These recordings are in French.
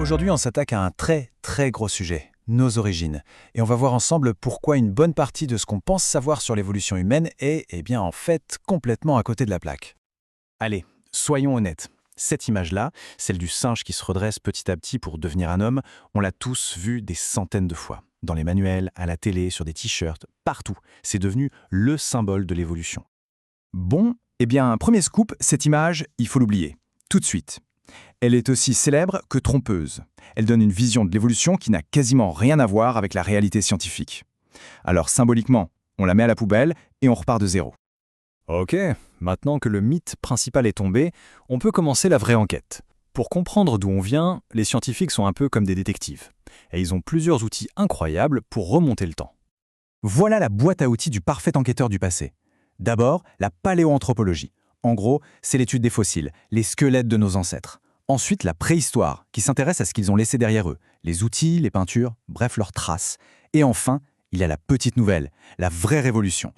Aujourd'hui, on s'attaque à un très gros sujet, nos origines. Et on va voir ensemble pourquoi une bonne partie de ce qu'on pense savoir sur l'évolution humaine est, en fait, complètement à côté de la plaque. Allez, soyons honnêtes. Cette image-là, celle du singe qui se redresse petit à petit pour devenir un homme, on l'a tous vue des centaines de fois. Dans les manuels, à la télé, sur des t-shirts, partout. C'est devenu le symbole de l'évolution. Bon, premier scoop, cette image, il faut l'oublier. Tout de suite. Elle est aussi célèbre que trompeuse. Elle donne une vision de l'évolution qui n'a quasiment rien à voir avec la réalité scientifique. Alors symboliquement, on la met à la poubelle et on repart de zéro. Ok, maintenant que le mythe principal est tombé, on peut commencer la vraie enquête. Pour comprendre d'où on vient, les scientifiques sont un peu comme des détectives. Et ils ont plusieurs outils incroyables pour remonter le temps. Voilà la boîte à outils du parfait enquêteur du passé. D'abord, la paléoanthropologie. En gros, c'est l'étude des fossiles, les squelettes de nos ancêtres. Ensuite, la préhistoire, qui s'intéresse à ce qu'ils ont laissé derrière eux, les outils, les peintures, bref, leurs traces. Et enfin, il y a la petite nouvelle, la vraie révolution.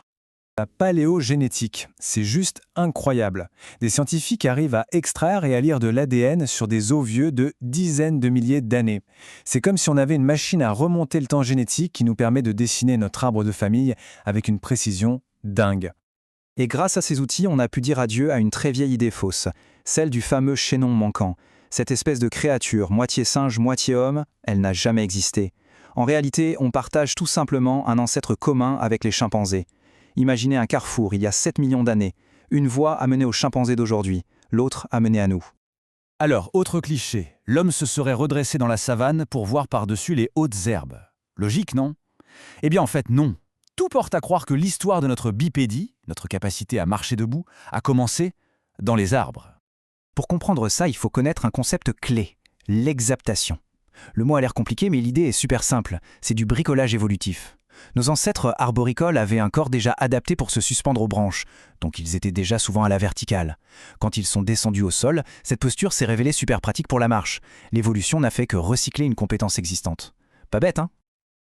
La paléogénétique, c'est juste incroyable. Des scientifiques arrivent à extraire et à lire de l'ADN sur des os vieux de dizaines de milliers d'années. C'est comme si on avait une machine à remonter le temps génétique qui nous permet de dessiner notre arbre de famille avec une précision dingue. Et grâce à ces outils, on a pu dire adieu à une très vieille idée fausse, celle du fameux chaînon manquant. Cette espèce de créature, moitié singe, moitié homme, elle n'a jamais existé. En réalité, on partage tout simplement un ancêtre commun avec les chimpanzés. Imaginez un carrefour il y a 7 millions d'années. Une voie a mené aux chimpanzés d'aujourd'hui, l'autre a mené à nous. Alors, autre cliché, l'homme se serait redressé dans la savane pour voir par-dessus les hautes herbes. Logique, non? En fait, non. Tout porte à croire que l'histoire de notre bipédie, notre capacité à marcher debout, a commencé dans les arbres. Pour comprendre ça, il faut connaître un concept clé, l'exaptation. Le mot a l'air compliqué, mais l'idée est super simple, c'est du bricolage évolutif. Nos ancêtres arboricoles avaient un corps déjà adapté pour se suspendre aux branches, donc ils étaient déjà souvent à la verticale. Quand ils sont descendus au sol, cette posture s'est révélée super pratique pour la marche. L'évolution n'a fait que recycler une compétence existante. Pas bête, hein?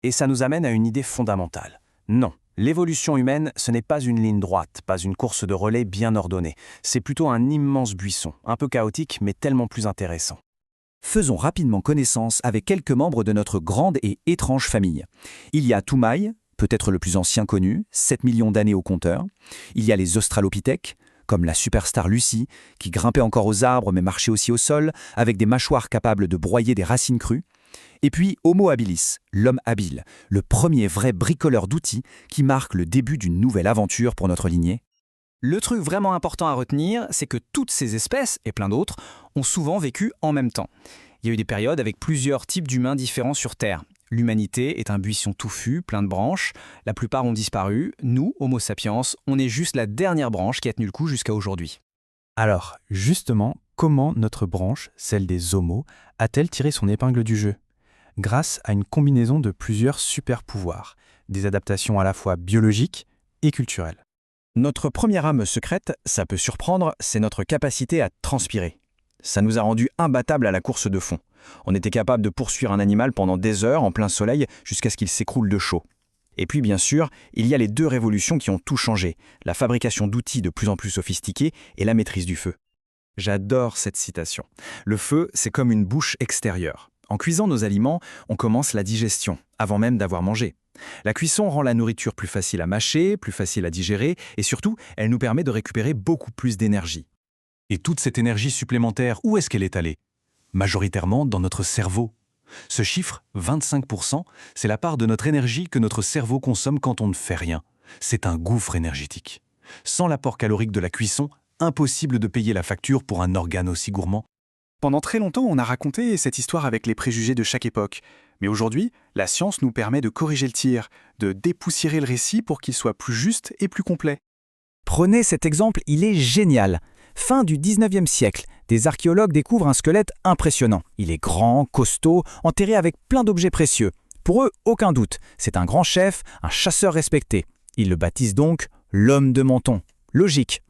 Et ça nous amène à une idée fondamentale. Non, l'évolution humaine, ce n'est pas une ligne droite, pas une course de relais bien ordonnée. C'est plutôt un immense buisson, un peu chaotique, mais tellement plus intéressant. Faisons rapidement connaissance avec quelques membres de notre grande et étrange famille. Il y a Toumaï, peut-être le plus ancien connu, 7 millions d'années au compteur. Il y a les australopithèques, comme la superstar Lucie, qui grimpait encore aux arbres mais marchait aussi au sol, avec des mâchoires capables de broyer des racines crues. Et puis Homo habilis, l'homme habile, le premier vrai bricoleur d'outils qui marque le début d'une nouvelle aventure pour notre lignée. Le truc vraiment important à retenir, c'est que toutes ces espèces, et plein d'autres, ont souvent vécu en même temps. Il y a eu des périodes avec plusieurs types d'humains différents sur Terre. L'humanité est un buisson touffu, plein de branches. La plupart ont disparu. Nous, Homo sapiens, on est juste la dernière branche qui a tenu le coup jusqu'à aujourd'hui. Alors, justement, comment notre branche, celle des Homos, a-t-elle tiré son épingle du jeu ? Grâce à une combinaison de plusieurs super-pouvoirs, des adaptations à la fois biologiques et culturelles. Notre première âme secrète, ça peut surprendre, c'est notre capacité à transpirer. Ça nous a rendus imbattables à la course de fond. On était capable de poursuivre un animal pendant des heures en plein soleil jusqu'à ce qu'il s'écroule de chaud. Et puis bien sûr, il y a les deux révolutions qui ont tout changé, la fabrication d'outils de plus en plus sophistiqués et la maîtrise du feu. J'adore cette citation. Le feu, c'est comme une bouche extérieure. En cuisant nos aliments, on commence la digestion, avant même d'avoir mangé. La cuisson rend la nourriture plus facile à mâcher, plus facile à digérer, et surtout, elle nous permet de récupérer beaucoup plus d'énergie. Et toute cette énergie supplémentaire, où est-ce qu'elle est allée ? Majoritairement dans notre cerveau. Ce chiffre, 25%, c'est la part de notre énergie que notre cerveau consomme quand on ne fait rien. C'est un gouffre énergétique. Sans l'apport calorique de la cuisson, impossible de payer la facture pour un organe aussi gourmand. Pendant très longtemps, on a raconté cette histoire avec les préjugés de chaque époque. Mais aujourd'hui, la science nous permet de corriger le tir, de dépoussiérer le récit pour qu'il soit plus juste et plus complet. Prenez cet exemple, il est génial. Fin du 19e siècle, des archéologues découvrent un squelette impressionnant. Il est grand, costaud, enterré avec plein d'objets précieux. Pour eux, aucun doute, c'est un grand chef, un chasseur respecté. Ils le baptisent donc l'homme de Menton. Logique.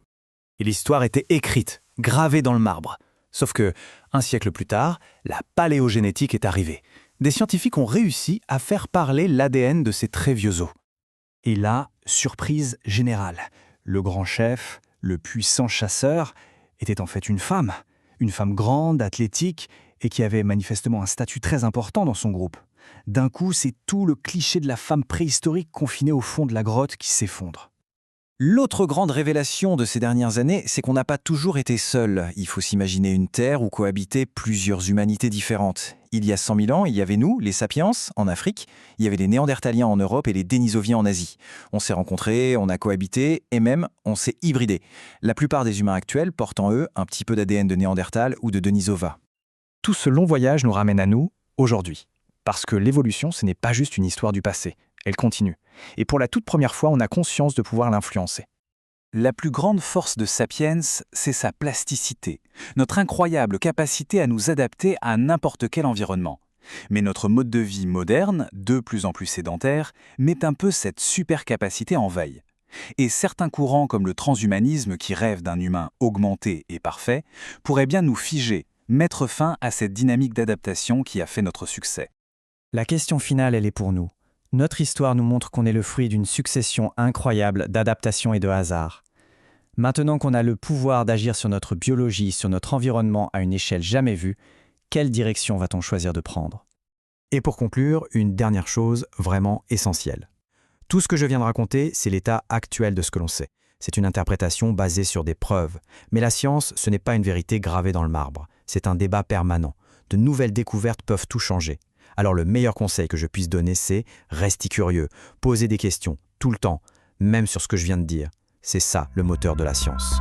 Et l'histoire était écrite, gravée dans le marbre. Sauf que, un siècle plus tard, la paléogénétique est arrivée. Des scientifiques ont réussi à faire parler l'ADN de ces très vieux os. Et là, surprise générale. Le grand chef, le puissant chasseur, était en fait une femme grande, athlétique et qui avait manifestement un statut très important dans son groupe. D'un coup, c'est tout le cliché de la femme préhistorique confinée au fond de la grotte qui s'effondre. L'autre grande révélation de ces dernières années, c'est qu'on n'a pas toujours été seul. Il faut s'imaginer une Terre où cohabitaient plusieurs humanités différentes. Il y a 100 000 ans, il y avait nous, les Sapiens, en Afrique, il y avait les Néandertaliens en Europe et les Denisoviens en Asie. On s'est rencontrés, on a cohabité et même on s'est hybridés. La plupart des humains actuels portent en eux un petit peu d'ADN de Néandertal ou de Denisova. Tout ce long voyage nous ramène à nous, aujourd'hui. Parce que l'évolution, ce n'est pas juste une histoire du passé, elle continue. Et pour la toute première fois, on a conscience de pouvoir l'influencer. La plus grande force de Sapiens, c'est sa plasticité, notre incroyable capacité à nous adapter à n'importe quel environnement. Mais notre mode de vie moderne, de plus en plus sédentaire, met un peu cette super capacité en veille. Et certains courants comme le transhumanisme qui rêve d'un humain augmenté et parfait pourraient bien nous figer, mettre fin à cette dynamique d'adaptation qui a fait notre succès. La question finale, elle est pour nous. Notre histoire nous montre qu'on est le fruit d'une succession incroyable d'adaptations et de hasards. Maintenant qu'on a le pouvoir d'agir sur notre biologie, sur notre environnement à une échelle jamais vue, quelle direction va-t-on choisir de prendre ? Et pour conclure, une dernière chose vraiment essentielle. Tout ce que je viens de raconter, c'est l'état actuel de ce que l'on sait. C'est une interprétation basée sur des preuves. Mais la science, ce n'est pas une vérité gravée dans le marbre. C'est un débat permanent. De nouvelles découvertes peuvent tout changer. Alors le meilleur conseil que je puisse donner, c'est restez curieux, posez des questions, tout le temps, même sur ce que je viens de dire. C'est ça le moteur de la science.